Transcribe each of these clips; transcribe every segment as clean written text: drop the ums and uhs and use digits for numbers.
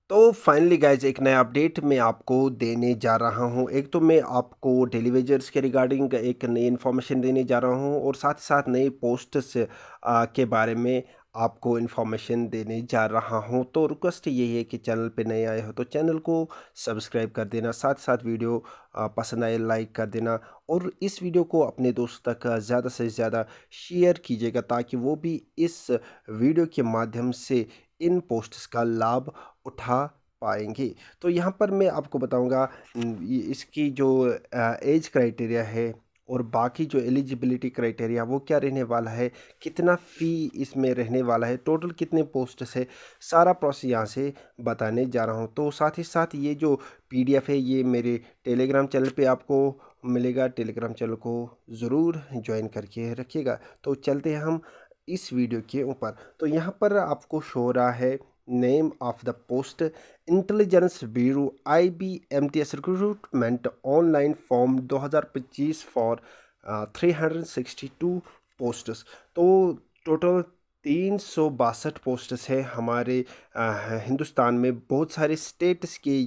तो finally guys एक नया अपडेट मैं आपको देने जा रहा हूँ। एक तो मैं आपको डेली वेजर्स के रिगार्डिंग एक नई इन्फॉर्मेशन देने जा रहा हूँ और साथ ही साथ नई पोस्ट्स के बारे में आपको इन्फॉर्मेशन देने जा रहा हूँ। तो रिक्वेस्ट यही है कि चैनल पे नए आए हो तो चैनल को सब्सक्राइब कर देना, साथ साथ वीडियो पसंद आए लाइक कर देना और इस वीडियो को अपने दोस्तों तक ज़्यादा से ज़्यादा शेयर कीजिएगा ताकि वो भी इस वीडियो के माध्यम से इन पोस्ट्स का लाभ उठा पाएंगे। तो यहाँ पर मैं आपको बताऊंगा इसकी जो एज क्राइटेरिया है और बाकी जो एलिजिबिलिटी क्राइटेरिया वो क्या रहने वाला है, कितना फ़ी इसमें रहने वाला है, टोटल कितने पोस्ट्स है, सारा प्रोसेस यहाँ से बताने जा रहा हूँ। तो साथ ही साथ ये जो पीडीएफ है ये मेरे टेलीग्राम चैनल पे आपको मिलेगा। टेलीग्राम चैनल को ज़रूर ज्वाइन करके रखिएगा। तो चलते हैं हम इस वीडियो के ऊपर। तो यहाँ पर आपको शो हो रहा है name of the post intelligence bureau IBMTS recruitment online form 2025 for 362 posts. तो टोटल 362 पोस्ट्स है हमारे हिंदुस्तान में, बहुत सारे स्टेट्स के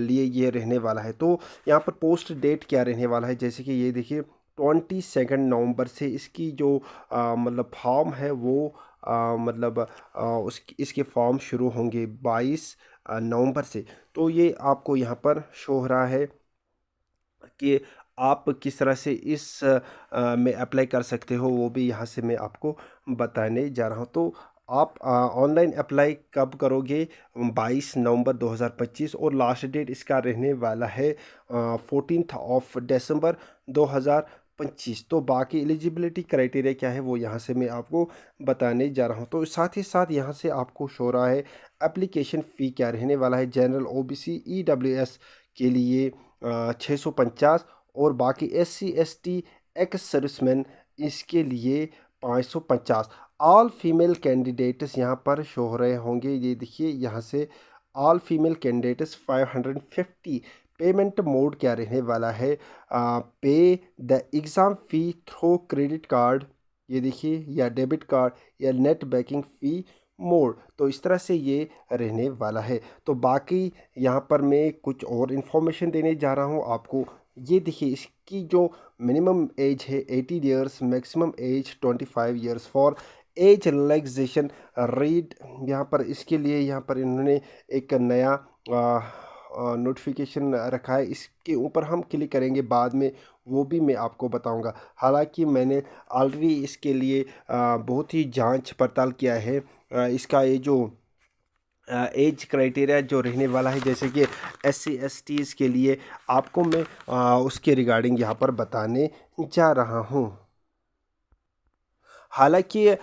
लिए ये रहने वाला है। तो यहाँ पर पोस्ट डेट क्या रहने वाला है, जैसे कि ये देखिए 22 नवंबर से इसकी जो मतलब फॉर्म है वो मतलब उस इसके फॉर्म शुरू होंगे 22 नवंबर से। तो ये आपको यहाँ पर शो हो रहा है कि आप किस तरह से इस में अप्लाई कर सकते हो, वो भी यहाँ से मैं आपको बताने जा रहा हूँ। तो आप ऑनलाइन अप्लाई कब करोगे? 22 नवंबर 2025 और लास्ट डेट इसका रहने वाला है 14 दिसंबर 2025। तो बाकी एलिजिबिलिटी क्राइटेरिया क्या है वो यहाँ से मैं आपको बताने जा रहा हूँ। तो साथ ही साथ यहाँ से आपको शो रहा है एप्लीकेशन फ़ी क्या रहने वाला है। जनरल OBC EWS के लिए 650 और बाकी SC ST एक्स सर्विसमैन इसके लिए 550। ऑल फीमेल कैंडिडेट्स यहाँ पर शो हो रहे होंगे, ये देखिए यहाँ से all female candidates 550। Payment mode क्या रहने वाला है? Pay the exam fee through credit card, ये देखिए, या डेबिट कार्ड या नेट बैंकिंग फ़ी मोड। तो इस तरह से ये रहने वाला है। तो बाकी यहाँ पर मैं कुछ और इन्फॉर्मेशन देने जा रहा हूँ आपको। ये देखिए इसकी जो मिनिमम एज है 18 years, maximum age 25 years for age relaxation read. यहाँ पर इसके लिए यहाँ पर इन्होंने एक नया नोटिफिकेशन रखा है, इसके ऊपर हम क्लिक करेंगे बाद में, वो भी मैं आपको बताऊंगा। हालांकि मैंने ऑलरेडी इसके लिए बहुत ही जांच पड़ताल किया है। इसका ये जो एज क्राइटेरिया जो रहने वाला है, जैसे कि SC STs के लिए आपको मैं उसके रिगार्डिंग यहाँ पर बताने जा रहा हूँ। हालांकि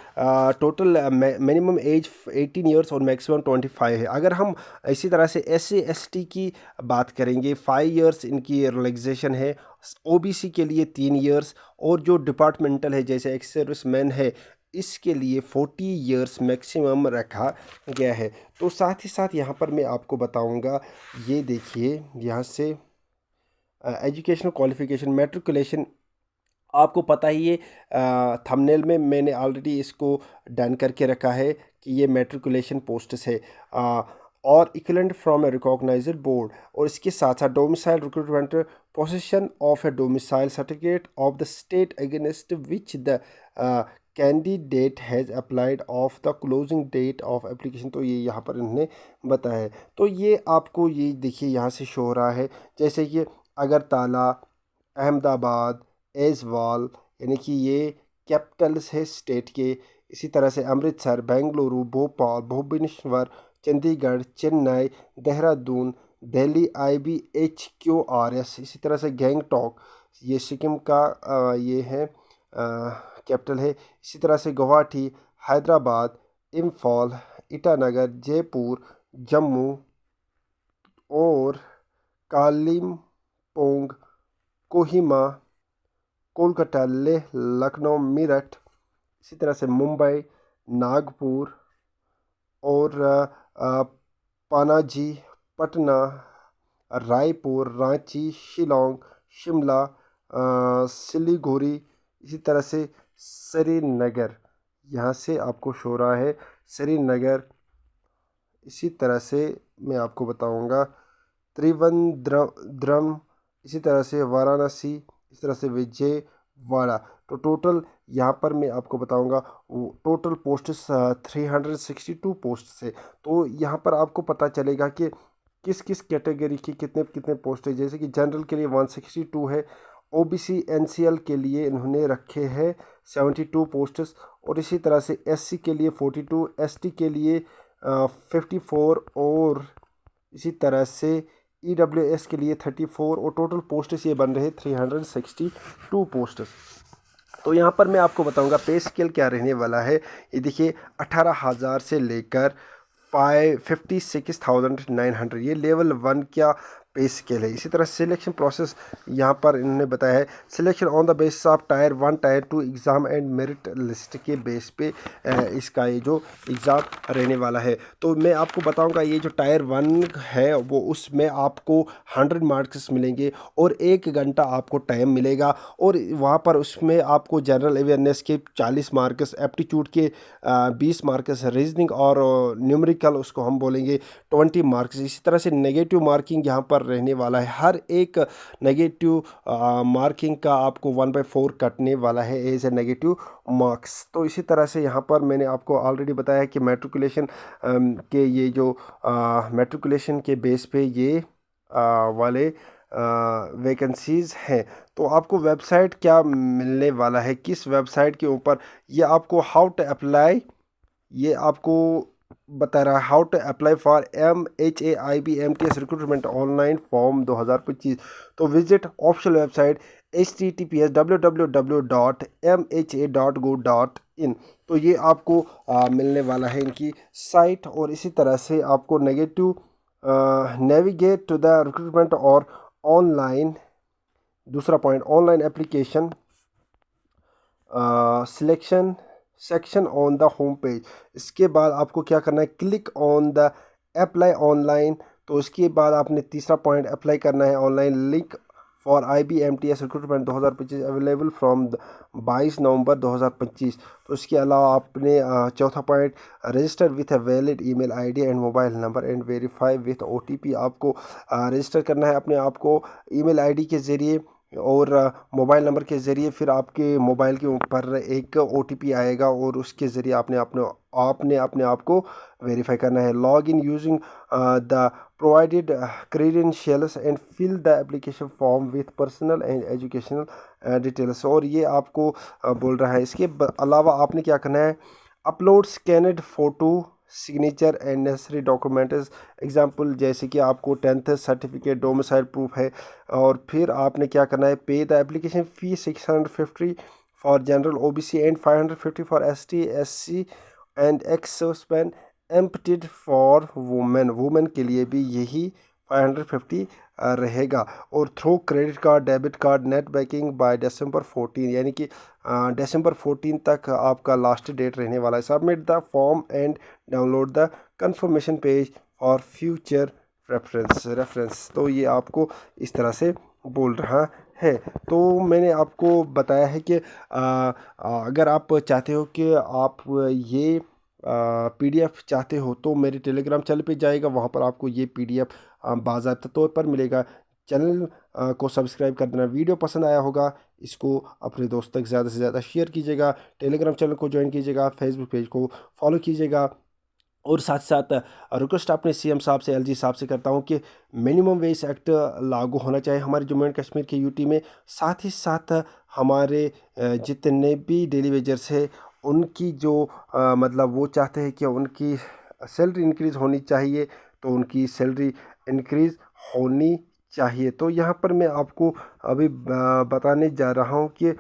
टोटल मिनिमम एज 18 ईयर्स और मैक्सिमम 25 है। अगर हम इसी तरह से SC ST की बात करेंगे, 5 ईयर्स इनकी रिलैक्सेशन है। OBC के लिए 3 ईयर्स और जो डिपार्टमेंटल है जैसे एक्स सर्विसमैन है इसके लिए 40 ईयर्स मैक्सिमम रखा गया है। तो साथ ही साथ यहाँ पर मैं आपको बताऊँगा, ये देखिए यहाँ से एजुकेशनल क्वालिफिकेशन मैट्रिकुलेशन, आपको पता ही है, थंबनेल में मैंने ऑलरेडी इसको डन करके रखा है कि ये मैट्रिकुलेशन पोस्ट्स है और equivalent from a recognised board. और इसके साथ साथ domicile recruitment position of a domicile certificate of the state against which the candidate has applied of the closing date of application. तो ये यहाँ पर इन्होंने बताया है। तो ये आपको ये देखिए यहाँ से शो हो रहा है, जैसे कि अगरतला, अहमदाबाद, एजवाल, यानी कि ये कैपिटल्स है स्टेट के। इसी तरह से अमृतसर, बेंगलुरु, भोपाल, भुवनेश्वर, चंडीगढ़, चेन्नई, देहरादून, दिल्ली IBHQRS, इसी तरह से गैंगटॉक, ये सिक्किम का ये है कैपिटल है। इसी तरह से गुवाहाटी, हैदराबाद, इम्फाल, ईटानगर, जयपुर, जम्मू और कालिम्पोंग, कोहिमा, कोलकाता, लेह, लखनऊ, मेरठ, इसी तरह से मुंबई, नागपुर और पनाजी, पटना, रायपुर, रांची, शिलोंग, शिमला, सिलीगुड़ी, इसी तरह से श्रीनगर, यहाँ से आपको शो रहा है श्रीनगर, इसी तरह से मैं आपको बताऊंगा त्रिवेंद्रम, इसी तरह से वाराणसी, इस तरह से विजयवाड़ा। तो टोटल यहाँ पर मैं आपको बताऊंगा टोटल पोस्ट्स 362 पोस्ट है। तो यहाँ पर आपको पता चलेगा कि किस किस कैटेगरी की कितने कितने पोस्ट है। जैसे कि जनरल के लिए 162 है, ओबीसी एनसीएल के लिए इन्होंने रखे हैं 72 पोस्ट्स, और इसी तरह से एससी के लिए 42, एसटी के लिए 54, और इसी तरह से ईडब्ल्यूएस के लिए 34, और टोटल पोस्ट्स ये बन रहे 362 पोस्ट्स। तो यहाँ पर मैं आपको बताऊंगा पे स्केल क्या रहने वाला है। ये देखिए 18,000 से लेकर 56,900, ये लेवल 1 क्या पे स्केल है। इसी तरह सिलेक्शन प्रोसेस यहाँ पर इन्होंने बताया है, selection on the basis of tyre 1 tyre 2 exam and merit list के बेस पे इसका ये जो एग्ज़ाम रहने वाला है। तो मैं आपको बताऊंगा ये जो टायर 1 है वो उसमें आपको 100 मार्क्स मिलेंगे और 1 घंटा आपको टाइम मिलेगा, और वहाँ पर उसमें आपको जनरल अवेयरनेस के 40 मार्क्स, एप्टीट्यूड के 20 मार्क्स, रीजनिंग और न्यूमेरिकल उसको हम बोलेंगे 20 मार्क्स। इसी तरह से नेगेटिव मार्किंग यहाँ पर रहने वाला है, हर एक नेगेटिव मार्किंग का आपको 1/4 कटने वाला है एज ए नेगेटिव मार्क्स। तो इसी तरह से यहाँ पर मैंने आपको ऑलरेडी बताया कि मैट्रिकुलेशन के ये जो मैट्रिकुलेशन के बेस पे ये वाले वैकेंसीज़ हैं। तो आपको वेबसाइट क्या मिलने वाला है, किस वेबसाइट के ऊपर, ये आपको हाउ टू अप्लाई, ये आपको बता रहा है how to apply for MHAIBMTS recruitment online form 2025। तो विजिट ऑफिशियल वेबसाइट https://www.mha.go.in। तो ये आपको मिलने वाला है इनकी साइट। और इसी तरह से आपको negative navigate to the recruitment और ऑनलाइन, दूसरा point online application selection section on the home page. इसके बाद आपको क्या करना है, click on the apply online. तो इसके बाद आपने तीसरा पॉइंट अप्लाई करना है online, link for IBMTS recruitment 2025 available from 22 November 2025। तो इसके अलावा आपने चौथा point register with a valid email ID and mobile number and verify with OTP। आपको रजिस्टर करना है अपने आप को ईमेल आईडी के ज़रिए और मोबाइल नंबर के ज़रिए। फिर आपके मोबाइल के ऊपर एक OTP आएगा और उसके ज़रिए आपने अपने आप को वेरीफाई करना है। Log in using the provided credentials and fill the application form with personal and educational details. और ये आपको बोल रहा है। इसके अलावा आपने क्या करना है, upload scanned photo signature and necessary documents. Example जैसे कि आपको 10th सर्टिफिकेट, डोमिसाइल प्रूफ है। और फिर आपने क्या करना है, pay the application fee 650 for general OBC and 550 for ST SC and ex serviceman exempted for women के लिए भी यही 550 रहेगा। और through credit card, debit card, net banking by December 14, यानी कि December 14 तक आपका लास्ट डेट रहने वाला है। Submit the form and download the confirmation page for future reference. तो ये आपको इस तरह से बोल रहा है। तो मैंने आपको बताया है कि अगर आप चाहते हो कि आप ये PDF चाहते हो तो मेरे टेलीग्राम चैनल पे जाएगा, वहाँ पर आपको ये PDF बाज़ाब्ता तौर पर मिलेगा। चैनल को सब्सक्राइब कर देना। वीडियो पसंद आया होगा, इसको अपने दोस्तों तक ज़्यादा से ज़्यादा शेयर कीजिएगा। टेलीग्राम चैनल को ज्वाइन कीजिएगा, फेसबुक पेज को फॉलो कीजिएगा। और साथ साथ रिक्वेस्ट अपने CM साहब से, LG साहब से करता हूँ कि मिनिमम वेज एक्ट लागू होना चाहिए हमारे जम्मू एंड कश्मीर के UT में। साथ ही साथ हमारे जितने भी डेली वेजर्स है उनकी जो मतलब वो चाहते हैं कि उनकी सैलरी इंक्रीज़ होनी चाहिए, तो उनकी सैलरी इंक्रीज़ होनी चाहिए। तो यहाँ पर मैं आपको अभी बताने जा रहा हूँ कि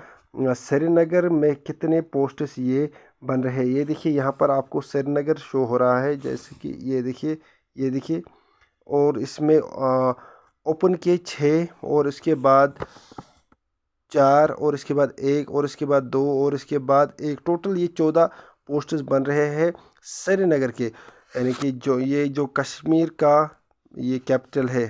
श्रीनगर में कितने पोस्ट्स ये बन रहे हैं। ये देखिए यहाँ पर आपको श्रीनगर शो हो रहा है, जैसे कि ये देखिए। और इसमें ओपन के 6 और इसके बाद 4 और इसके बाद 1 और इसके बाद 2 और इसके बाद 1, टोटल ये 14 पोस्ट्स बन रहे हैं श्रीनगर के। यानी कि जो कश्मीर का ये कैपिटल है,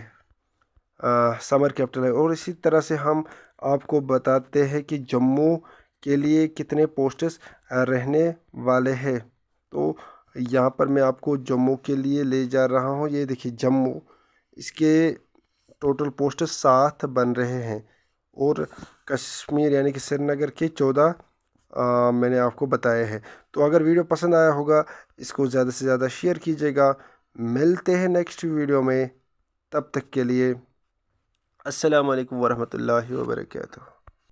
समर कैपिटल है। और इसी तरह से हम आपको बताते हैं कि जम्मू के लिए कितने पोस्ट्स रहने वाले हैं। तो यहाँ पर मैं आपको जम्मू के लिए ले जा रहा हूँ। ये देखिए जम्मू, इसके टोटल पोस्ट 7 बन रहे हैं और कश्मीर यानी कि श्रीनगर के 14 मैंने आपको बताए हैं। तो अगर वीडियो पसंद आया होगा, इसको ज़्यादा से ज़्यादा शेयर कीजिएगा। मिलते हैं नेक्स्ट वीडियो में, तब तक के लिए अस्सलाम वालेकुम वरहमतुल्लाहि वबरकातुहू।